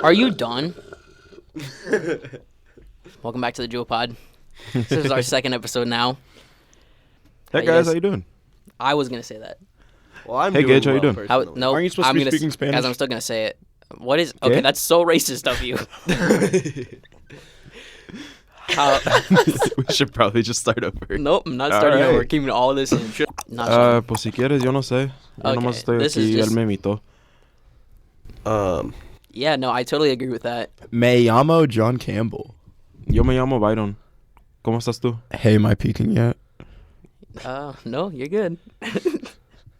Are you done? Welcome back to the Jewel Pod. This is our second episode now. Hey guys, how you doing? I was gonna say that. Well, I'm Hey doing Gage, how you well, doing? personally. No, Aren't you supposed to be speaking Spanish? Guys, I'm still gonna say it. What is? Okay, ¿Qué? that's so racist of you. How, We should probably just start over. nope, I'm not starting Alright. over. Keeping all this in. Not Pues si quieres, yo no sé. Yo Okay, nomás estoy this is aquí just- el memito. Yeah, no, I totally agree with that. Me llamo John Campbell. Yo me llamo Byron. ¿Cómo estás tú? Hey, am I peeking yet? No, you're good.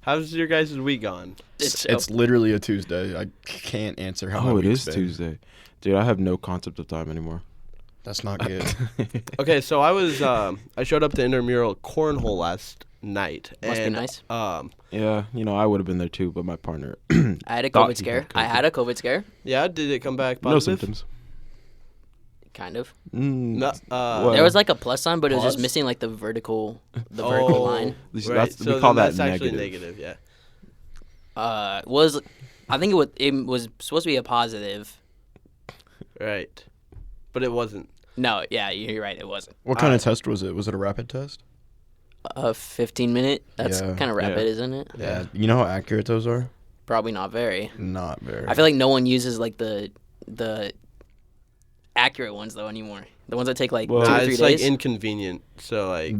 How's your guys' week gone? It's literally a Tuesday. I can't answer how my Oh, it week's is been. Tuesday. Dude, I have no concept of time anymore. That's not good. Okay, so I showed up to intramural cornhole last night. Must be and, nice. Yeah, I would have been there too, but my partner. I had a Thought COVID he scare. had I had a COVID scare. Yeah, did it come back No positive? symptoms. Kind of. No, Well, There was like a plus sign, but it was just Pause? missing like the vertical line. Right, we so call then that that's actually negative. yeah. I think it was supposed to be a posive. Right. But it wasn't. No, yeah, you're right. It wasn't. What kind of test was it? Was it a rapid test? A 15-minute. That's Yeah. kind of rapid, Yeah. isn't it? Yeah. You know how accurate those are? Probably not very. Not very. I feel like no one uses like the accurate ones though anymore. The ones that take like Well, 2 or 3 it's days. like inconvenient. So like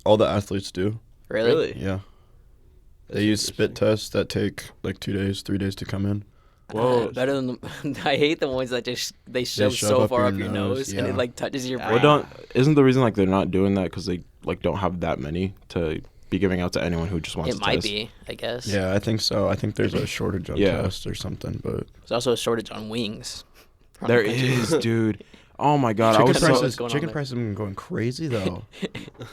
all the athletes do. Really? Yeah. That's They use spit interesting. tests that take like 2 days, 3 days to come in. Whoa. Better than I hate the ones that just they shove shove so up far your up your nose and yeah. it like touches your Yeah. brain. Well, isn't the reason like they're not doing that because they like don't have that many to be giving out to anyone who just wants It to might test? be, I guess. Yeah, I think so. I think there's a shortage on Yeah. tests or something, but There's also a shortage on wings. around There the country. is, dude. Oh my god, I chicken was prices- so what's going on chicken there? prices have been going crazy though.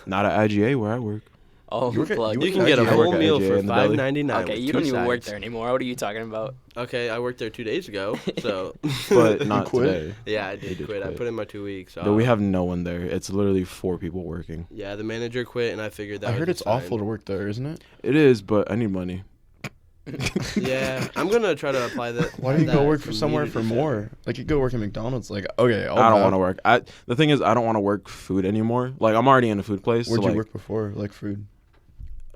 not at IGA where I work. Oh, You work at- plug. you you can get a I work whole at meal AJ for in the belly. $5.99. Okay, with you two don't even work sides. there anymore. What are you talking about? Okay, I worked there 2 days ago. So But not quit? today. yeah, I He did did quit. I quit. put in my 2 weeks. But we have no one there. It's literally 4 people working. Yeah, the manager quit, and I figured that. I was heard a it's awful sign. to work there, isn't it? It is, but I need money. Yeah, I'm gonna try to apply that. Why don't you go that work for somewhere for community more? Like you go work at McDonald's. Like okay, I don't want to work. The thing is, I don't want to work food anymore. Like I'm already in a food place. Where'd so, you like, work before? Like food?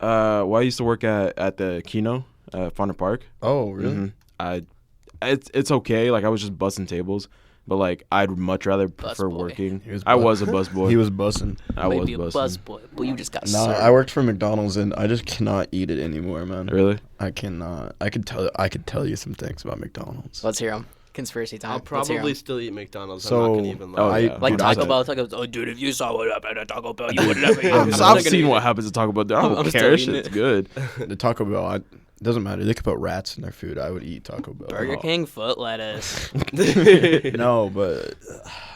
Well, I used to work at the Kino, Fonder Park. Oh really? Mhm. It's okay. Like I was just bussing tables, but like I'd much rather prefer Busboy. working. He was I bu- was a busboy. He was bussing. I was Maybe a bussing. bus boy, but you just got No, served. I worked for McDonald's and I just cannot eat it anymore, man. Really? I cannot. I could tell you some things about McDonald's. Let's hear them. Conspiracy time. I'll Let's hear 'em. probably still eat McDonald's. I'm So, not gonna even lie. Oh, I yeah. Like dude, Taco I- Bell. Taco Bell. Oh, dude, if you saw what happened at Taco Bell, you would never eat it. I've I'm seen what happens at Taco Bell. I don't I'm still care. eating Shit's it. good. The Taco Bell, it doesn't matter. They could put rats in their food. I would eat Taco Bell. Burger Oh. King foot lettuce. No, but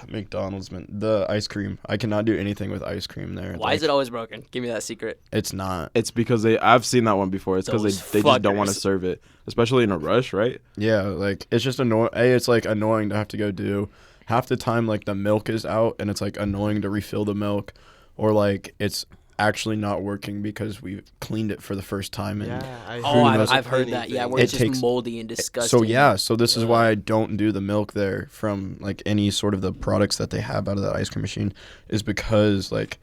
McDonald's, man. The ice cream. I cannot do anything with ice cream there. Why is it always broken? Give me that secret. It's not. It's because I've seen that one before. It's because Those they just don't want to fuckers. serve it, especially in a rush, right? Yeah, like it's just annoying. It's like annoying to have to go do. Half the time, like the milk is out, and it's like annoying to refill the milk, or like it's actually not working because we cleaned it for the first time. And Oh, knows I've the heard that. Yeah, where It it's just takes- moldy and disgusting. So yeah, so this is why I don't do the milk there from like any sort of the products that they have out of that ice cream machine, is because like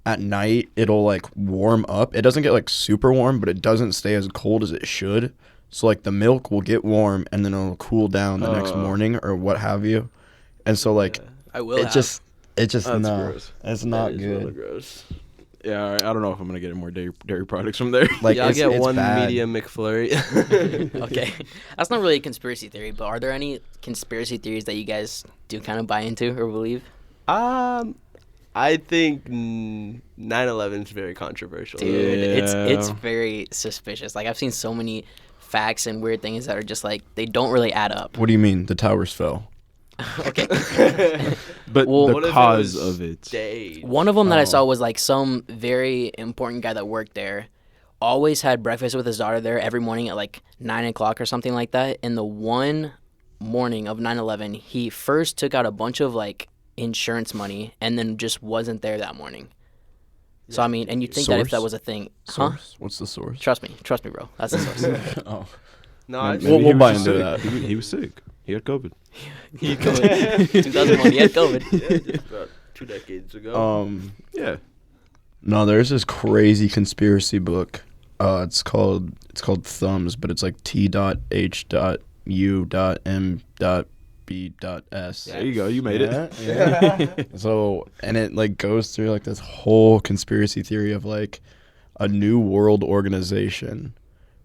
at night it'll like warm up. It doesn't get like super warm, but it doesn't stay as cold as it should. So like the milk will get warm and then it'll cool down the next morning or what have you. And so like I will. it just That's no, gross. it's not That is really good. gross. Yeah, all right, I don't know if I'm gonna get any more dairy products from there. Like Yeah, I'll it's, get it's one bad. medium McFlurry. Okay, that's not really a conspiracy theory, but are there any conspiracy theories that you guys do kind of buy into or believe? I think 9/11 is very controversial. Dude, it's Yeah. very suspicious. Like I've seen so many facts and weird things that are just like they don't really add up. What do you mean the towers fell? Okay. But Well, the What if it cause was of it. staged? One of them that I Oh. saw was like some very important guy that worked there. Always had breakfast with his daughter there every morning at like 9 o'clock or something like that. And the one morning of 9/11, he first took out a bunch of like insurance money and then just wasn't there that morning. So I mean, and you think that if that Source? was a thing, Source? What's the source? Trust me, bro. That's the source. Oh, No, I Maybe We'll he was buy just into sick. that. He was sick. He had COVID. He had COVID. 2001, he had COVID. Yeah, just about 2 decades ago. Yeah. No, there's this crazy conspiracy book. It's called Thumbs, but it's like T.H.U.M.B.S. There you go. You made it. Yeah. So, and it like goes through like this whole conspiracy theory of like a new world organization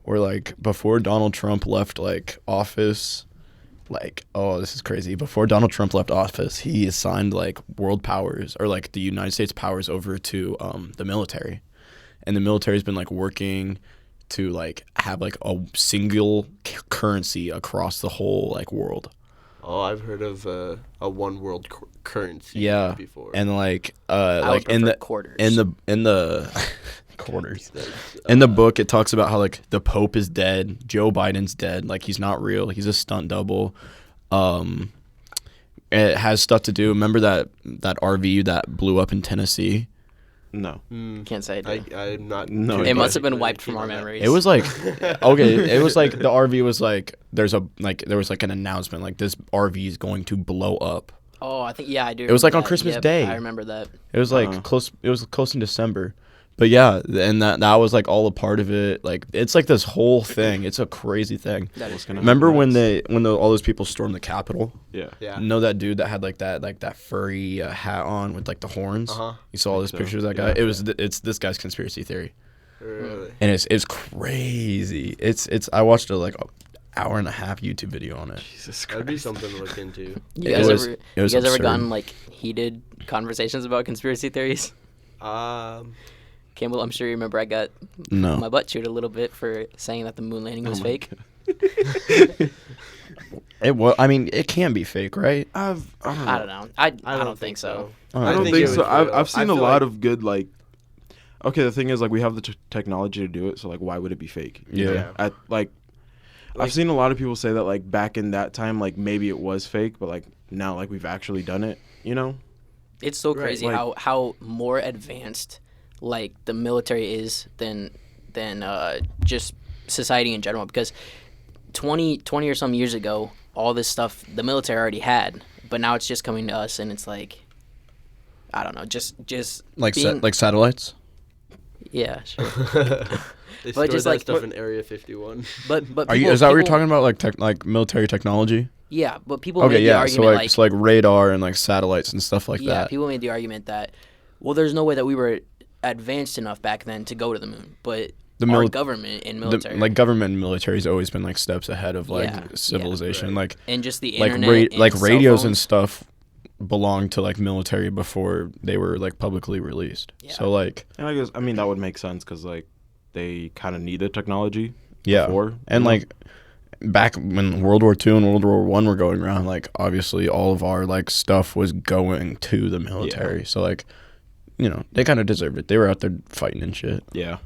where like before Donald Trump left like office, like, oh, this is crazy. Before Donald Trump left office, he assigned like world powers or like the United States powers over to the military. And the military's been like working to like have like a single currency across the whole like world. Oh, I've heard of a one world currency. Yeah. Before. And like I would prefer quarters. in the quarters. In the book, it talks about how like the Pope is dead, Joe Biden's dead, like he's not real, he's a stunt double. It has stuff to do. Remember that RV that blew up in Tennessee? No. Can't say I do. I'm not. No, too it It must much have been of wiped a from keen our on that. memories. It was like okay, it was like the RV was like there was like an announcement like this RV is going to blow up. Oh, I think I do. It was like remember on Christmas Yep, Day. I remember that. It was like close. It was close in December, but yeah, and that was like all a part of it. Like it's like this whole thing. It's a crazy thing. That is gonna Remember happen when all those people stormed the Capitol? Yeah. Yeah. You know that dude that had like that furry hat on with like the horns? Uh-huh. You saw all those so. pictures of that guy? It's this guy's conspiracy theory, Really? and it's crazy. It's I watched a like hour and a half YouTube video on it. Jesus That'd be Christ. something to look into. You It guys was- ever it was you guys ever absurd. gotten like heated conversations about conspiracy theories? Campbell, I'm sure you remember I got No. my butt chewed a little bit for saying that the moon landing was my fake. I mean, it can be fake, right? I don't know. I don't think so. I don't think think it so. would fail. I've seen I a feel lot like- of good like. Okay, the thing is like we have the technology to do it, so like why would it be fake? You know? Yeah. I've seen a lot of people say that like back in that time like maybe it was fake, but like now like we've actually done it. You know? It's so Right, crazy like- how more advanced like the military is than just society in general, because 20 or some years ago all this stuff the military already had, but now it's just coming to us, and it's like I don't know, just Like being, like satellites. yeah, sure. They But store just that like- stuff in Area 51. But Is that what you're people- talking about? Like military technology? Yeah, but people Okay, made the yeah. argument So like radar and like satellites and stuff like yeah, that. people made the argument that, well, there's no way that we were advanced enough back then to go to the moon, but The our mili- government and military, Like government and military has always been like steps ahead of like Yeah, civilization. right. Like and just the like internet, and like cell radios and phones. stuff belonged to like military before they were like publicly released. Yeah. So like And I guess that would make sense because like they kind of needed technology. yeah, Before, and you know? like back when World War II and World War I were going around, like obviously all of our like stuff was going to the military. So like, you know, they kind of deserved it. They were out there fighting and shit. Yeah.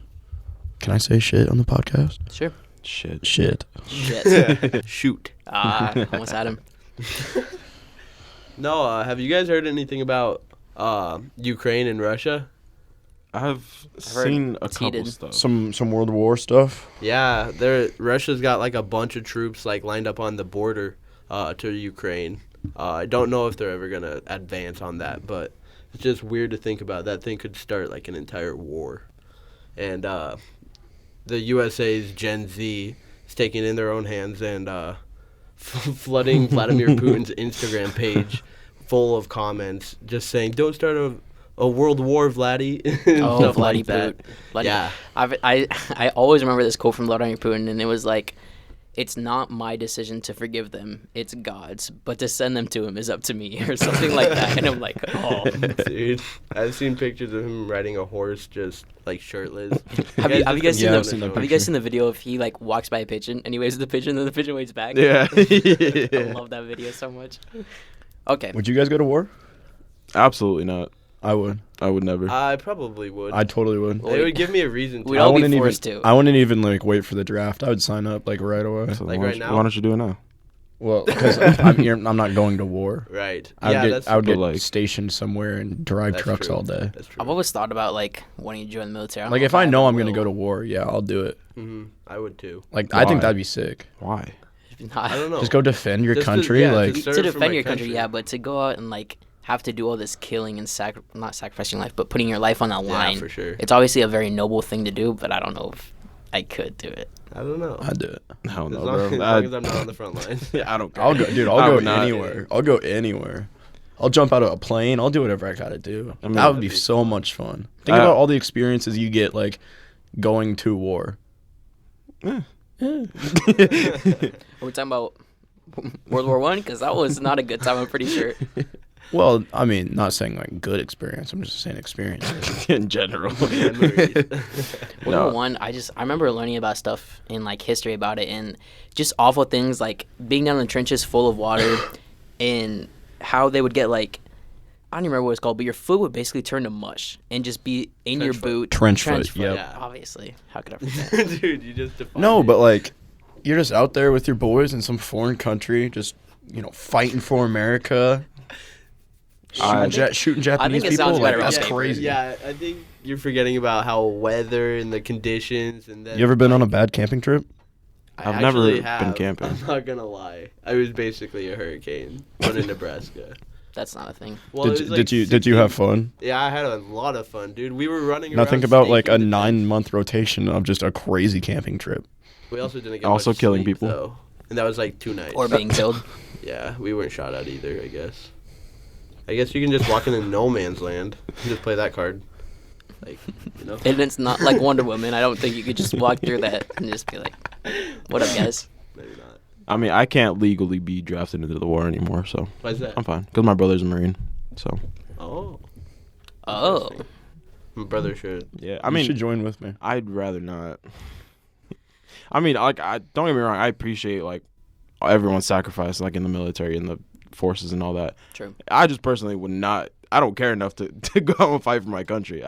Can I say shit on the podcast? Sure. Shit. Shit. Shit. Shoot. Almost had him. No, have you guys heard anything about Ukraine and Russia? I've heard seen a it's couple heated. stuff. Some World War stuff. Yeah, Russia's got like a bunch of troops like lined up on the border to Ukraine. I don't know if they're ever gonna advance on that, but it's just weird to think about. That thing could start like an entire war. And the USA's Gen Z is taking it in their own hands and flooding Vladimir Putin's Instagram page full of comments just saying, "Don't start a world war, Vladdy." and Oh, stuff Vladdy like that. Putin. Yeah. I always remember this quote from Vladimir Putin, and it was like, "It's not my decision to forgive them; it's God's. But to send them to him is up to me," or something like that. And I'm like, "Oh, Dude, I've seen pictures of him riding a horse just like shirtless. have you guys seen Yeah, the I've seen that have you guys seen the video of he like walks by a pigeon and he waves at the pigeon and the pigeon waves back?" Yeah. I love that video so much. Okay, Would you guys go to war? Absolutely not. I would. I would never. I probably would. I totally would. Well, It would give me a reason to. we'd all be wouldn't forced even, to. I wouldn't even like wait for the draft. I would sign up like right away. So like why right don't you- now? Why don't you do it now? Well, because I'm not going to war. Right. I would Yeah, get, that's, I would but, get like- stationed somewhere and drive that's trucks true. all day. That's true. I've always thought about like wanting to join the military. I don't Like know if I ever know I'm gonna will. go to war, yeah, I'll do it. I would too. Like I think Why? that'd be sick. Why? not. I don't know. Just go defend your Just to- country. yeah, like, to serve to for defend my your country, country. yeah, but to go out and like have to do all this killing and not sacrificing life, but putting your life on the line. Yeah, for sure. It's obviously a very noble thing to do, but I don't know if I could do it. I don't know. I do it. I don't As know, long, bro. as long as I'm not on the front lines. Yeah, I don't care. I'll go, dude. I'll I go would not- anywhere. I'll go anywhere. I'll jump out of a plane. I'll do whatever I gotta do. I mean, that would be that'd be so much fun. Think Uh, about all the experiences you get, like going to war. Are we talking about World War One? Because that was not a good time. I'm pretty sure. Well, I mean, not saying like good experience. I'm just saying experience. in general. World No. War One. I remember learning about stuff in like history about it, and just awful things like being down in the trenches full of water, and how they would get like. I don't even remember what it's called, but your foot would basically turn to mush and just be in your Trench foot. boot. Trench foot, yep. Yeah. Obviously. How could I forget? Dude, you just defined No, it. but like, you're just out there with your boys in some foreign country, just fighting for America. Shooting Japanese it people. sounds Like, better on that's paper. crazy. Yeah, I think you're forgetting about how weather and the conditions and then. You ever been on a bad camping trip? I I've never actually been have. camping. I'm not gonna lie. I was basically a hurricane, but in Nebraska. That's not a thing. Well, it was like Did you have fun? Yeah, I had a lot of fun, dude. We were running Now around. think about like a staking the tent. 9-month rotation of just a crazy camping trip. We also didn't get Also much killing sleep, people. though. And that was like 2 nights. Or being killed. Yeah, we weren't shot at either, I guess. I guess you can just walk into no man's land and just play that card. Like, you know? And it's not like Wonder Woman. I don't think you could just walk through that and just be like, what up, guys? Maybe not. I mean, I can't legally be drafted into the war anymore, so Why is that? I'm fine. Because my brother's a Marine, so Oh. Oh. Interesting. My brother should. yeah. You should join with me. I'd rather not. I mean, like, don't get me wrong. I appreciate like everyone's sacrifice, like in the military and the forces and all that. True. I just personally would not. I don't care enough to go out and fight for my country.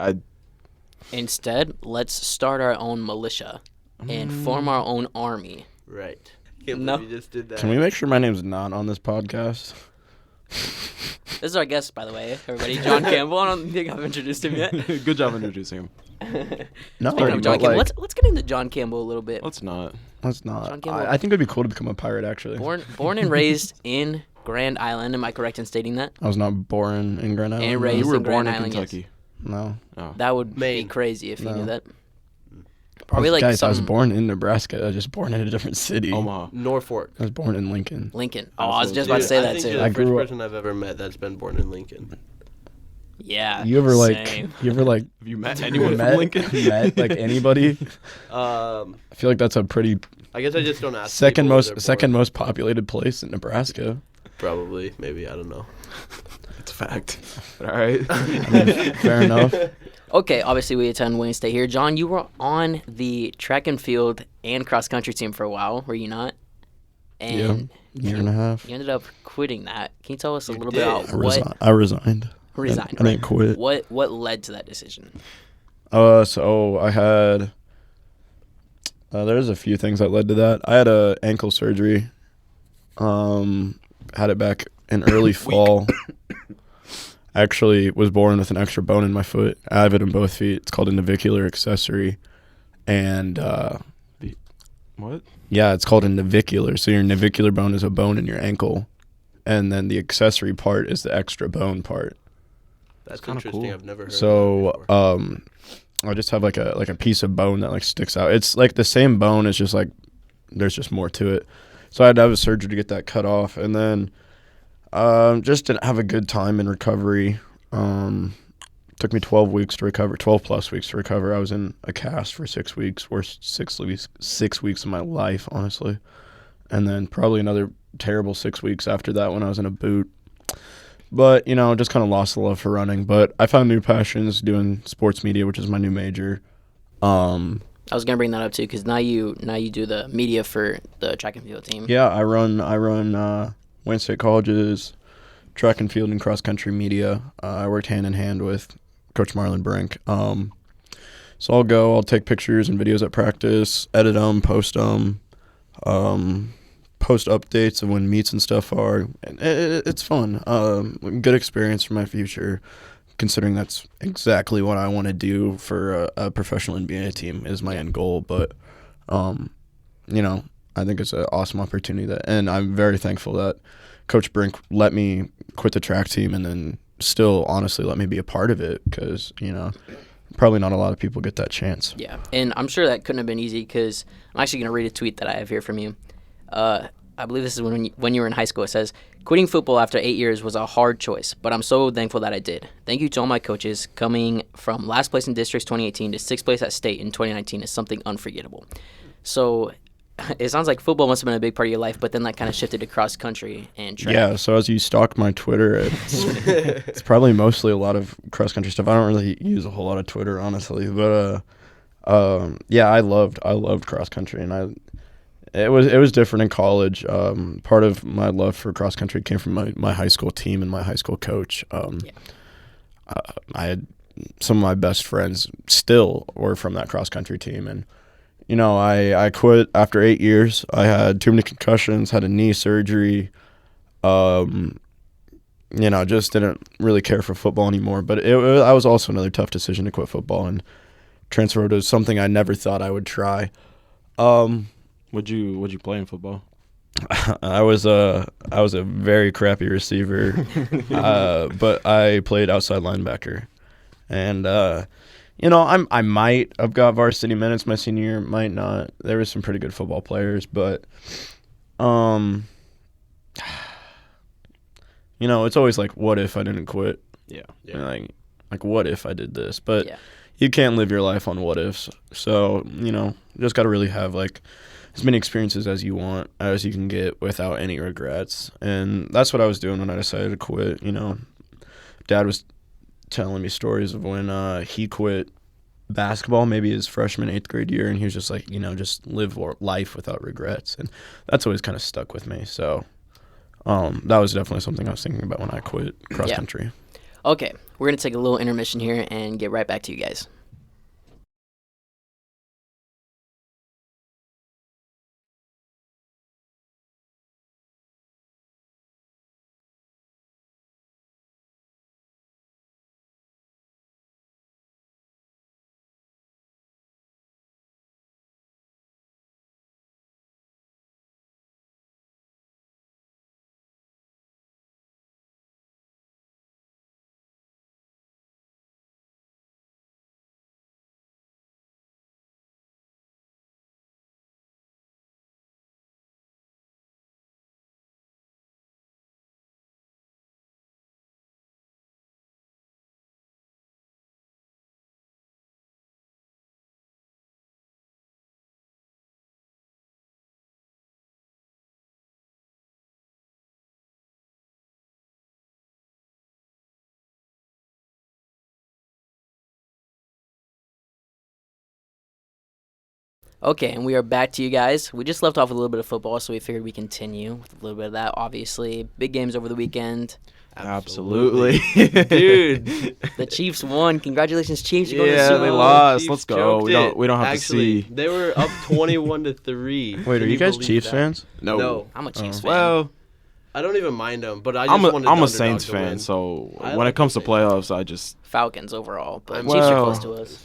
Instead, let's start our own militia and form our own army. Right. Can't No. believe you just did that. Can we make sure my name's not on this podcast? This is our guest, by the way, everybody. John Campbell. I don't think I've introduced him yet. Good job introducing him. No, Speaking of John but, Campbell, like, let's get into John Campbell a little bit. Let's not. let's John not. Campbell- I think it'd be cool to become a pirate. Actually, Born and raised in Grand Island. Am I correct in stating that? I was not born in Grand Island. And no. raised You were in born Grand in Island, yes. Kentucky. No. Oh. That would be Maine. crazy if you No. knew that. Probably like Guys, I was some born in Nebraska. I was just born in a different city. Omaha. Norfolk. I was born in Lincoln. Lincoln. Oh, I was just Dude, about to say I that think too. You're I the first grew up- person I've ever met that's been born in Lincoln. Yeah. You ever same. Have you met anyone met, from Lincoln? met like anybody? I feel like that's a pretty I guess I just don't ask. second people where they're second born. most populated place in Nebraska. Probably, maybe, I don't know. It's a fact. All right. I mean, fair enough. Okay, obviously we attend Wayne State here. John, you were on the track and field and cross country team for a while, were you not? And Year and a half. you ended up quitting that. Can you tell us a little did. bit about I resigned. resigned? I didn't quit. What led to that decision? So I had. There's a few things that led to that. I had a ankle surgery. Had it back in early fall. I actually was born with an extra bone in my foot. I have it in both feet. It's called a navicular accessory, and What? yeah, it's called a navicular. So your navicular bone is a bone in your ankle, and then the accessory part is the extra bone part. That's kinda interesting. cool. I've never heard So of that before. I just have like a piece of bone that like sticks out. It's like the same bone. It's just like there's just more to it. So I had to have a surgery to get that cut off, and then just didn't have a good time in recovery. Took me 12 weeks to recover, 12 plus weeks to recover. I was in a cast for 6 weeks, worst 6 weeks of my life, honestly. And then probably another terrible 6 weeks after that when I was in a boot. But, just kind of lost the love for running. But I found new passions doing sports media, which is my new major. I was gonna bring that up too, because now you do the media for the track and field team. Yeah, I run Wayne State College's track and field and cross country media. I worked hand in hand with Coach Marlon Brink. So I'll take pictures and videos at practice, edit them, post them, post updates of when meets and stuff are. And it's fun. Good experience for my future, considering that's exactly what I want to do for a professional NBA team is my end goal. But, I think it's an awesome opportunity and I'm very thankful that Coach Brink let me quit the track team and then still honestly let me be a part of it because, probably not a lot of people get that chance. Yeah, and I'm sure that couldn't have been easy because I'm actually going to read a tweet that I have here from you. I believe this is when you were in high school. It says, quitting football after 8 years was a hard choice, but I'm so thankful that I did. Thank you to all my coaches. Coming from last place in districts 2018 to sixth place at state in 2019 is something unforgettable. So it sounds like football must have been a big part of your life, but then that kind of shifted to cross country and track. Yeah, so as you stalk my Twitter, it's probably mostly a lot of cross country stuff. I don't really use a whole lot of Twitter, honestly, but yeah, I loved cross country, and it was different in college. Part of my love for cross country came from my high school team and my high school coach. I had some of my best friends still were from that cross country team, and I quit after 8 years. I had too many concussions, had a knee surgery. Just didn't really care for football anymore. But I was also another tough decision to quit football and transfer to something I never thought I would try. Would you play in football? I was a very crappy receiver, but I played outside linebacker, and I might have got varsity minutes my senior year, might not. There were some pretty good football players, but it's always like, what if I didn't quit? Yeah. Like what if I did this? But you can't live your life on what ifs. So you just got to really have like as many experiences as you can get without any regrets. And that's what I was doing when I decided to quit. Dad was telling me stories of when he quit basketball, maybe his freshman 8th grade year, and he was just like, just live life without regrets. And that's always kind of stuck with me. So that was definitely something I was thinking about when I quit cross country. Okay, we're going to take a little intermission here and get right back to you guys. Okay, and we are back to you guys. We just left off with a little bit of football, so we figured we'd continue with a little bit of that. Obviously, big games over the weekend. Absolutely. Dude. The Chiefs won. Congratulations, Chiefs. You're going to the Yeah, Super they Bowl. lost. Chiefs Let's go. choked We don't have Actually, to see. they were up 21-3. Wait, are Can you guys believe Chiefs that? fans? No. I'm a Chiefs fan. Well, I don't even mind them, but I just I'm wanted the a underdog Saints to fan, win. so I when like it comes the to playoffs, I just Falcons overall, but Well- Chiefs are close to us.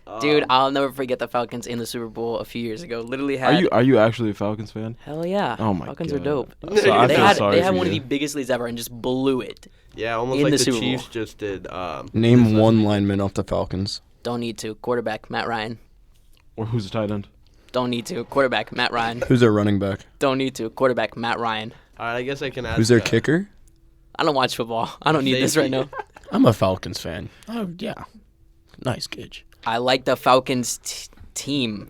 Um, Dude, I'll never forget the Falcons in the Super Bowl a few years ago. Literally had are you actually a Falcons fan? hell yeah. Oh my Falcons God. are dope. So I They feel had sorry they had for one of you. the biggest leads ever and just blew it. Yeah, almost in like the the Super Chiefs Bowl. just did. Name this one last lineman off the Falcons. Don't need to. Quarterback Matt Ryan. Or who's the tight end? Don't need to. Quarterback Matt Ryan. Who's their running back? Don't need to. Quarterback Matt Ryan. All right, I guess I can ask. Who's their kicker? I don't watch football. I don't need this right now. I'm a Falcons fan. Oh yeah, nice Gage. I like the Falcons team.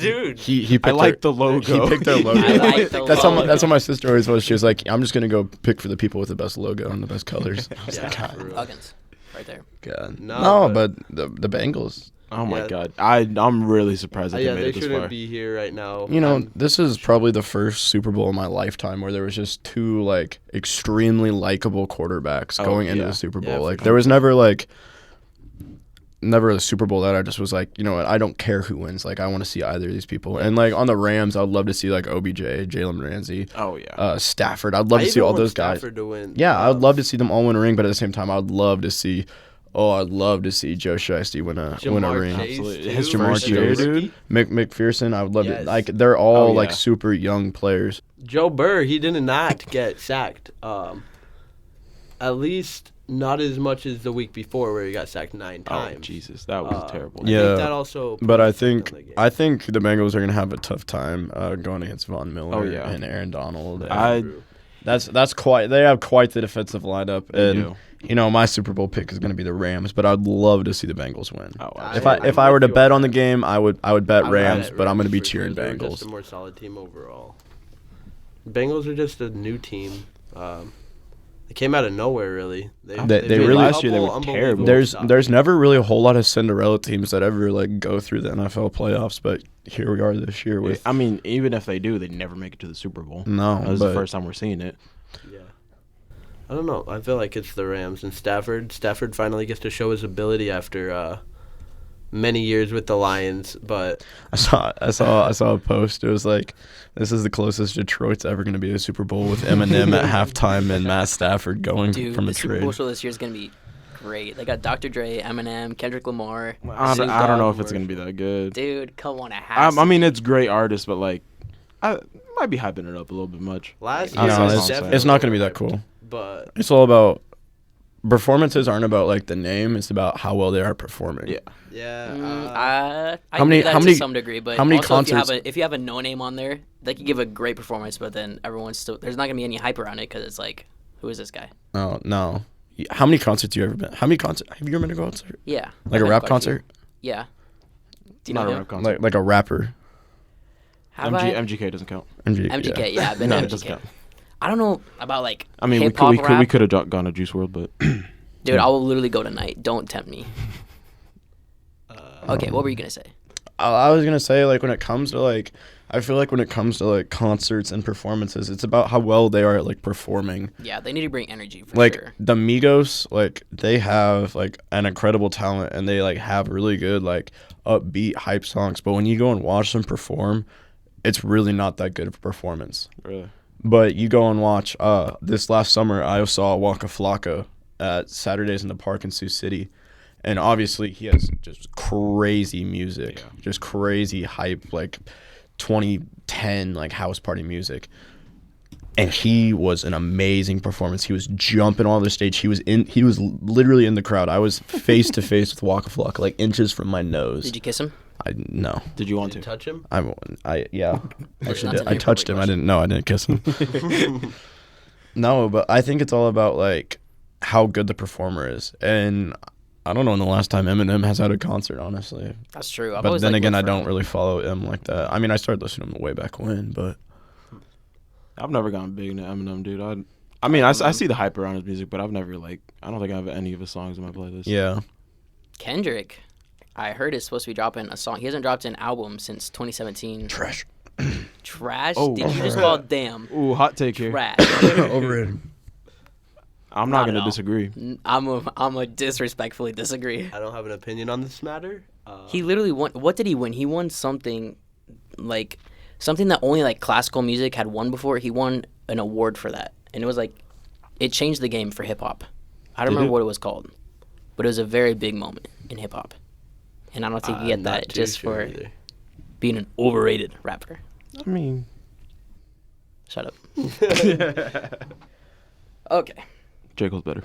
Dude. He picked I like the logo. He picked their logo. I like the That's logo. how my sister always was. She was like, I'm just gonna go pick for the people with the best logo and the best colors. I was Yeah, like, for God, real. Falcons. Right there. God. No, No, but- but the Bengals. Oh my Yeah. God, I'm really surprised that Yeah, they made they it this shouldn't far. be here right now. This is probably the first Super Bowl in my lifetime where there was just two like extremely likable quarterbacks Oh, going into yeah. the Super Bowl. Yeah, for Like sure. there was never a Super Bowl that I just was like, you know what, I don't care who wins. Like I want to see either of these people. And like on the Rams, I'd love to see like OBJ, Jalen Ramsey, Oh yeah. Stafford. I'd love I to see even all want those guys. Stafford to win. Yeah, I'd love to see them all win a ring, but at the same time, I'd love to see Oh, I'd love to see Joe Shiesty win a ring. Absolutely. His Jamar Chase, dude. McPherson, I would love Yes. to. Like, they're all Oh, yeah. like super young players. Joe Burr, he did not get sacked. At least not as much as the week before where he got sacked 9 Oh, times. Jesus. That was terrible. I Yeah. think that also But I put an effect think on the game. I think the Bengals are gonna have a tough time going against Von Miller Oh, yeah. and Aaron Donald. And I that's quite. They have quite the defensive lineup, They and do. you know my Super Bowl pick is gonna be the Rams. But I'd love to see the Bengals win. Oh, If absolutely. I were to with you bet on on the that. game, I would bet I would Rams, bet but I'm gonna be for sure. cheering They're just Bengals. a more solid team overall. Bengals are just a new team. They came out of nowhere, really. They did really- a Last year they couple were unbelievable terrible. stuff. There's never really a whole lot of Cinderella teams that ever like go through the NFL playoffs, but here we are this year with I mean, even if they do, they never make it to the Super Bowl. no. That was but the first time we're seeing it. Yeah. I don't know. I feel like it's the Rams and Stafford. Stafford finally gets to show his ability after many years with the Lions, but I saw a post. It was like, this is the closest Detroit's ever going to be to a Super Bowl with Eminem at halftime and Matt Stafford going Dude, from a the Super Bowl trade. show this year is gonna be great. They got Dr. Dre, Eminem, Kendrick Lamar. I Snoop don't know Dogg. if it's going to be that good. Dude, come on, it has I to mean, be. it's great artists, but, like, I might be hyping it up a little bit much. last I year don't know. was it's- definitely It's not going to be that cool. But It's all about performances. Aren't about like the name. It's about how well they are performing. Yeah. yeah, I how many- do that how to many- some degree, but how many also concerts- if you have a no name on there, they can give a great performance, but then everyone's still there's not gonna be any hype around it because it's like, who is this guy? Oh no. How many concerts you ever been? How many concerts have you ever been to a concert? Yeah, Like a I've rap been quite few. concert? Yeah. Do you Not know a him? rap concert. Like a rapper. Have I? MGK doesn't count. MGK, yeah, I've been No, to it doesn't MGK. count. I don't know about like I mean, hip-hop we rap. could have gone to Juice World, but Dude, I will literally go tonight. Don't tempt me. Okay, what were you gonna say? I was gonna say like when it comes to like I feel like when it comes to like concerts and performances, it's about how well they are at like performing. Yeah, they need to bring energy for Like sure. the Migos, like they have like an incredible talent and they like have really good like upbeat hype songs. But when you go and watch them perform, it's really not that good of a performance. really. But you go and watch. This last summer, I saw Waka Flocka at Saturdays in the Park in Sioux City, and obviously he has just crazy music, Yeah. just crazy hype, like 2010 like house party music. And he was an amazing performance. He was jumping on the stage. He was literally in the crowd. I was face to face with Waka Flocka, like inches from my nose. Did you kiss him? No. Did you want did you to? touch him? Yeah. Actually, That's did. an I touched him. inappropriate I didn't kiss him. No, but I think it's all about like how good the performer is, and I don't know when the last time Eminem has had a concert, honestly. That's true. I've But always then liked again, Will I don't Ferrell. really follow him like that. I mean, I started listening to him way back when, but I've never gotten big into Eminem, dude. I mean, I see the hype around his music, but I've never I don't think I have any of his songs in my playlist. yeah, Kendrick, I heard is supposed to be dropping a song. He hasn't dropped an album since 2017. trash. Trash? Oh. Did you just call it damn? Ooh, hot take here. Trash. Overrated. I'm Not not at gonna all. disagree. I'm a disrespectfully disagree. I don't have an opinion on this matter. He literally won. What did he win? He won something like something that only like classical music had won before. He won an award for that, and it was like it changed the game for hip hop. I don't Did remember it? what it was called, but it was a very big moment in hip hop, and I don't think you get I'm not that too just sure for either. being an overrated rapper. I mean, Shut up. Okay, J. Cole's better.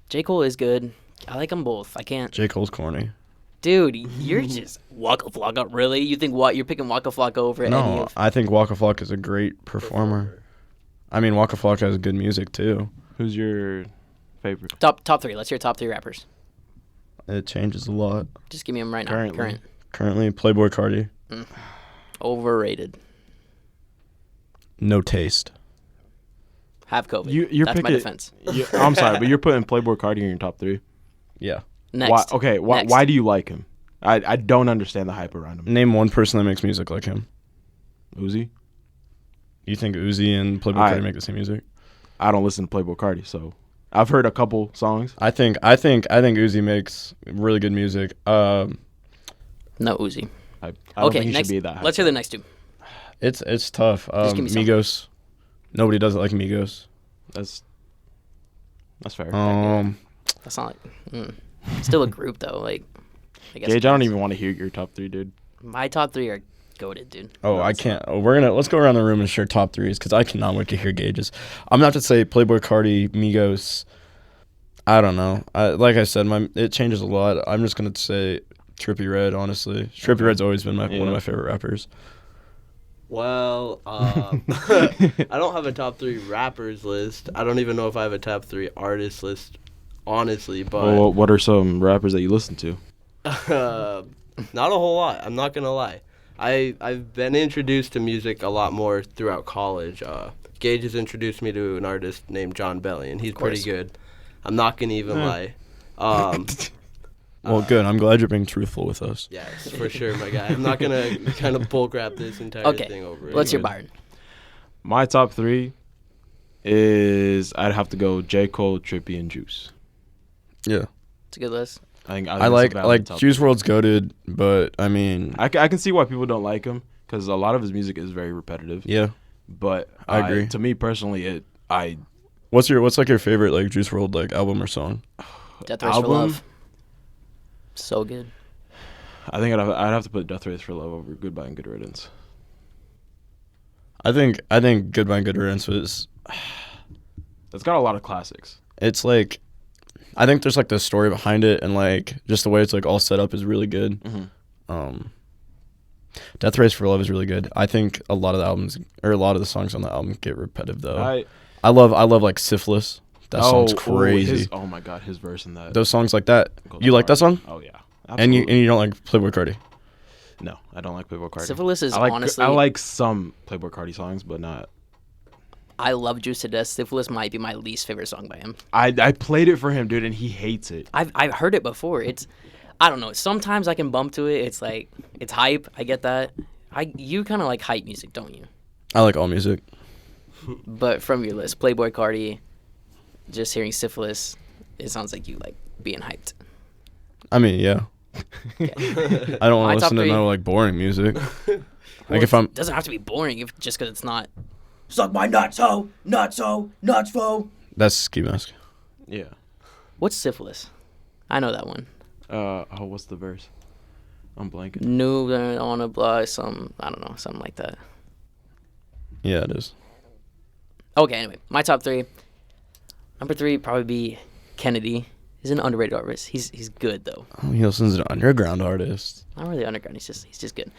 J. Cole is good. I like them both. I can't. J. Cole's corny. Dude, you're just Waka Flocka. Really? You think what? You're picking Waka Flocka over any No, of? I think Waka Flocka is a great performer. I mean, Waka Flocka has good music too. Who's your favorite? Top three. Let's hear top three rappers. It changes a lot. Just give me them right now. Currently. Current. Currently, Playboy Cardi, Overrated. no taste. Have COVID. You're That's my picking. defense. I'm sorry, but you're putting Playboy Cardi in your top 3. Yeah. Next. Why? Okay. Why? Next. Why do you like him? I don't understand the hype around him. Name one person that makes music like him. Uzi. You think Uzi and Playboy Cardi make the same music? I don't listen to Playboy Cardi, so I've heard a couple songs. I think Uzi makes really good music. No Uzi. I don't Okay, think he next. should be that hype. Let's hear the next two. It's tough. Just give me some. Migos. Nobody does it like Migos. That's fair. Um, That's not like. Still a group though. Like, I guess. Gage, I don't even want to hear your top 3, dude. My top 3 are goated, dude. Oh, I can't. Oh, let's go around the room and share top 3s because I cannot wait to hear Gage's. I'm gonna have to say Playboi Carti, Migos. I don't know. Like I said, it changes a lot. I'm just gonna say Trippie Redd. Honestly, Trippie Redd's always been one of my favorite rappers. Well, I don't have a top 3 rappers list. I don't even know if I have a top 3 artist list, honestly. But Well, what are some rappers that you listen to? not a whole lot. I'm not gonna lie. I've been introduced to music a lot more throughout college. Gage has introduced me to an artist named John Belly, and he's pretty good. I'm not gonna even lie. Well, good. I'm glad you're being truthful with us. Yes, for sure, my guy. I'm not gonna kind of bull crap this entire thing over. Okay, let's hear Byron. My top 3 is I'd have to go J. Cole, Trippie, and Juice. Yeah, It's a good list. I like Juice WRLD's goated, but I mean, I can see why people don't like him because a lot of his music is very repetitive. yeah, But I agree. To me personally, what's like your favorite like Juice WRLD like album or song? Death Race for album? Love. So good. I think I'd have to put Death Race for Love over Goodbye and Good Riddance. I think Goodbye and Good Riddance was. It's got a lot of classics. It's like, I think there's like the story behind it and like just the way it's like all set up is really good. Mm-hmm. Death Race for Love is really good. I think a lot of the songs on the album get repetitive though. I love like Syphilis. That song's crazy. Oh my god, his verse in that. Those songs like that. You like that song? Oh yeah. And you don't like Playboi Carti? No, I don't like Playboi Carti. Syphilis is honestly. I like some Playboi Carti songs, but not. I love Juice to death. Syphilis might be my least favorite song by him. I played it for him, dude, and he hates it. I've heard it before. I don't know. Sometimes I can bump to it. It's like it's hype. I get that. You kind of like hype music, don't you? I like all music. But from your list, Playboi Carti, just hearing Syphilis, it sounds like you like being hyped. I mean, yeah. Okay. I don't want My to top listen to 3. no like boring music. Well, it doesn't have to be boring just because it's not. Suck my nuts, ho, nuts, fo. That's Ski Mask. Yeah. What's Syphilis? I know that one. What's the verse? I'm blanking. New on a block, I don't know, something like that. Yeah, it is. Okay, anyway, my top 3. Number 3 probably be Kennedy. He's an underrated artist. He's good though. Oh, he listens to underground artists. Not really underground. He's just good.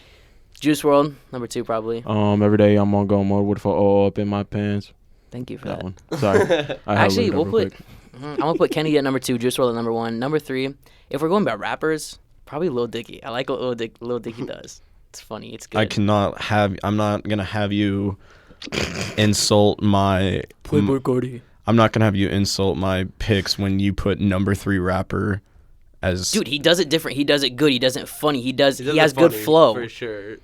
Juice WRLD, number 2 probably. Every day I'm on go mode with for all up in my pants. Thank you for That that. one. Sorry. Actually, we'll put. I'm gonna put Kennedy at number 2, Juice WRLD at number 1. Number 3, if we're going by rappers, probably Lil Dicky. I like what Lil Dicky does. It's funny. It's good. I'm not gonna have you insult my Playboi Carti. I'm not gonna have you insult my picks when you put number 3 rapper as. Dude, he does it different. He does it good. He does it funny. He has funny, good flow. for sure.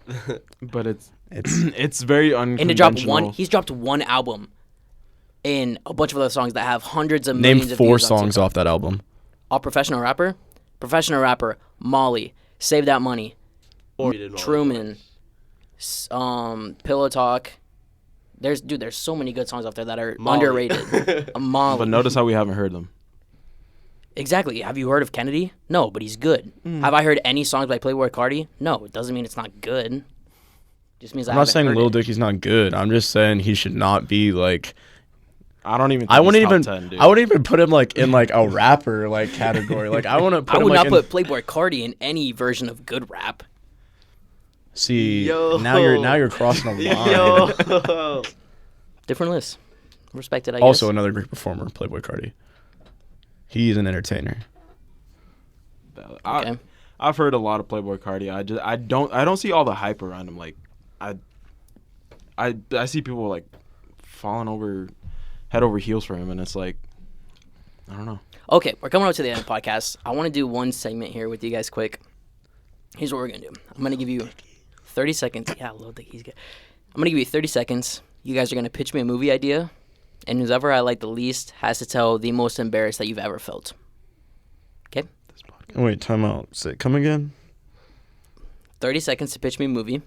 But it's very And unconventional. he's dropped one album, and a bunch of other songs that have hundreds of Name millions of 4 views on songs TikTok. off that album. All professional rapper, Molly, Save That Money, Truman, Pillow Talk. There's so many good songs out there that are underrated. Molly. But notice how we haven't heard them. Exactly. Have you heard of Kennedy? No, but he's good. Have I heard any songs by Playboi Carti? No, it doesn't mean it's not good. Just means I'm I not haven't saying heard Lil it. Dicky's not good. I'm just saying he should not be like. I don't even. Think I wouldn't he's even. top 10, dude. I wouldn't even put him like in like a rapper like category. Like I want to put I him would like not in. put Playboi Carti in any version of good rap. See, Yo. now you're crossing a line. Yo. Different list. Respected, I Also, guess. another great performer, Playboi Carti. He's an entertainer. Okay. I've heard a lot of Playboi Carti. I don't see all the hype around him. Like I see people like falling over head over heels for him, and it's like I don't know. Okay, we're coming up to the end of the podcast. I want to do one segment here with you guys quick. Here's what we're going to do. I'm going to give you 30 seconds. Yeah, Lil Dicky's good. I'm going to give you 30 seconds. You guys are going to pitch me a movie idea, and whoever I like the least has to tell the most embarrassed that you've ever felt. Okay? Wait, time out. Come again? 30 seconds to pitch me a movie.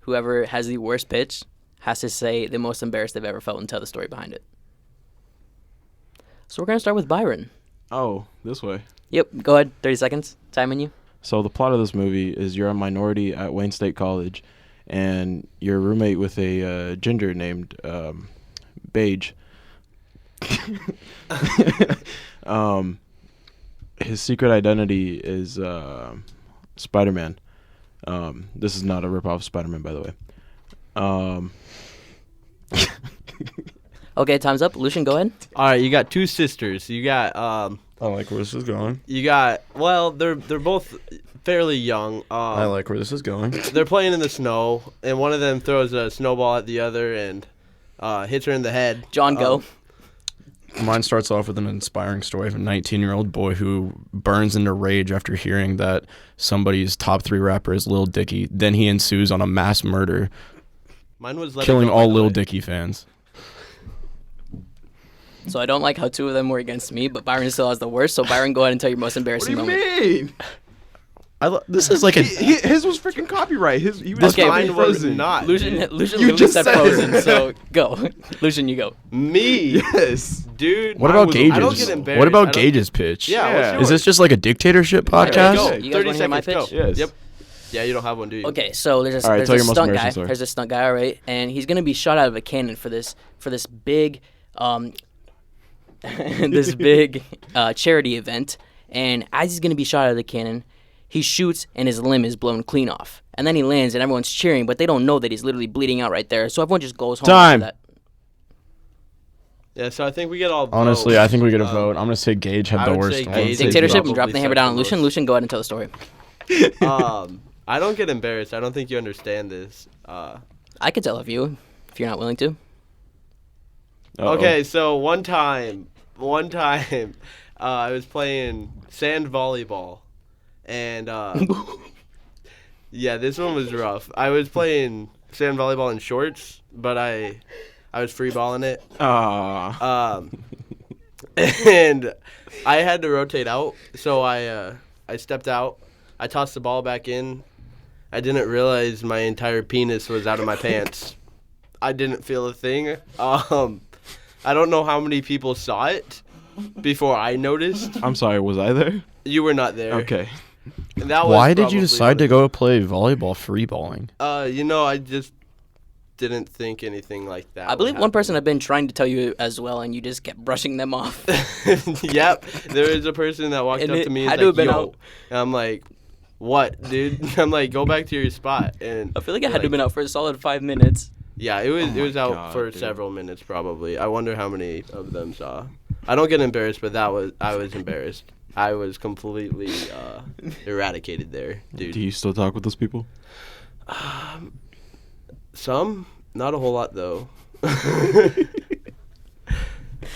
Whoever has the worst pitch has to say the most embarrassed they've ever felt and tell the story behind it. So we're going to start with Byron. Oh, this way. Yep, go ahead. 30 seconds. Timing you. So the plot of this movie is you're a minority at Wayne State College, and you're a roommate with a ginger named Gage. His secret identity is Spider-Man. This is not a ripoff of Spider-Man, by the way. Okay, time's up. Lucien, go ahead. All right, you got two sisters. You got I like where this is going. they're both fairly young. I like where this is going. They're playing in the snow, and one of them throws a snowball at the other and hits her in the head. John, go. Mine starts off with an inspiring story of a 19-year-old boy who burns into rage after hearing that somebody's top 3 rapper is Lil Dicky. Then he ensues on a mass murder, Mine was Let It killing Go, all by the Lil way. Dicky fans. So I don't like how 2 of them were against me, but Byron still has the worst. So Byron, go ahead and tell your most embarrassing moment. mean? This is like a... His was freaking copyright. He was Okay, Mine was frozen. not. Lucien dude. literally just said said frozen, it. so go. Lucien, you go. Me, Yes. dude. What mine about was- Gage's? I don't get embarrassed. What I about don't- Gage's pitch? Yeah. Yeah. What's Is this just like a dictatorship Alright, podcast? Go. You guys 30 wanna hear my seconds. pitch? Go. Yes. Yep. Yeah, you don't have one, do you? Okay, so there's a, All right, there's tell a your most stunt guy. embarrassing story. There's a stunt guy, all right, and he's gonna be shot out of a cannon for this big this big charity event. And as he's gonna be shot out of the cannon, he shoots and his limb is blown clean off. And then he lands and everyone's cheering, but they don't know that he's literally bleeding out right there. So everyone just goes home. Time. After that. Yeah, so I think we get all. Honestly, votes. I think we get a vote. I'm going to say Gage had I the would worst say one. Gage is Dictatorship and drop probably the hammer down on second Lucien. most. Lucien, go ahead and tell the story. I don't get embarrassed. I don't think you understand this. I could tell if you're not willing to. Uh-oh. Okay, so one time, I was playing sand volleyball, and yeah, this one was rough. I was playing sand volleyball in shorts, but I was free balling it, and I had to rotate out, so I stepped out. I tossed the ball back in. I didn't realize my entire penis was out of my pants. I didn't feel a thing. I don't know how many people saw it before I noticed. I'm sorry, was I there? You were not there. Okay. And that was Why did you probably decide what to it- go play volleyball free balling? I just didn't think anything like that. I believe would one person had been trying to tell you as well, and you just kept brushing them off. happen. Yep. There was a person that walked And up it to me and had was to have like, been yo. out. And I'm like, what, dude? I'm like, go back to your spot. And I feel like it they're had to have been out for a solid 5 minutes. Yeah, it Oh was my out God, for dude. several minutes probably. I wonder how many of them saw. I don't get embarrassed, but I was embarrassed. I was completely eradicated there, dude. Do you still talk with those people? Some, not a whole lot though.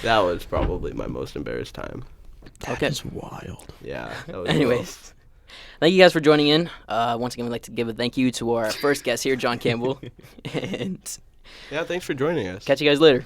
That was probably my most embarrassed time. Okay. That's wild. Yeah. That was Anyways, rough. thank you guys for joining in. Once again, we'd like to give a thank you to our first guest here, John Campbell. And Yeah, thanks for joining us. catch you guys later.